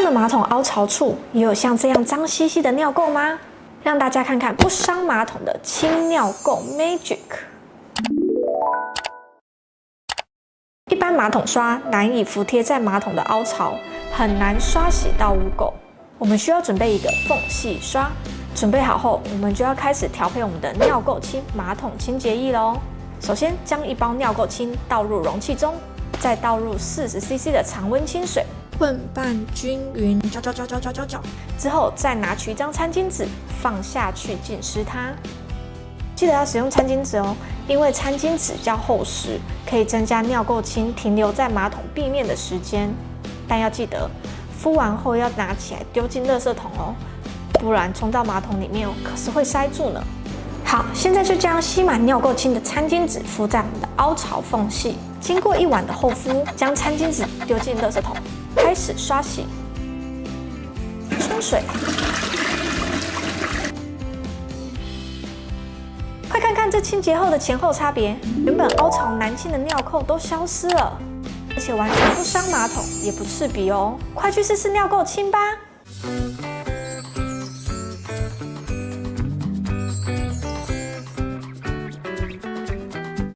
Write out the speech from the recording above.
的马桶凹槽处也有像这样脏兮兮的尿垢吗？让大家看看不伤马桶的清尿垢 Magic。一般马桶刷难以服贴在马桶的凹槽，很难刷洗到污垢。我们需要准备一个缝隙刷。准备好后，我们就要开始调配我们的尿垢清马桶清洁液喽。首先将一包尿垢清倒入容器中，再倒入40cc 的常温清水，混拌均匀，搅。之后再拿取一张餐巾纸放下去浸湿它。记得要使用餐巾纸哦，因为餐巾纸较厚实，可以增加尿垢清停留在马桶壁面的时间。但要记得，敷完后要拿起来丢进垃圾桶哦，不然冲到马桶里面可是会塞住呢。好，现在就将吸满尿垢清的餐巾纸敷在我们的凹槽缝隙，经过1晚的后敷，将餐巾纸丢进垃圾桶，开始刷洗、冲水。快看看这清洁后的前后差别，原本凹槽难清的尿垢都消失了，而且完全不伤马桶，也不刺鼻哦。快去试试尿垢清吧！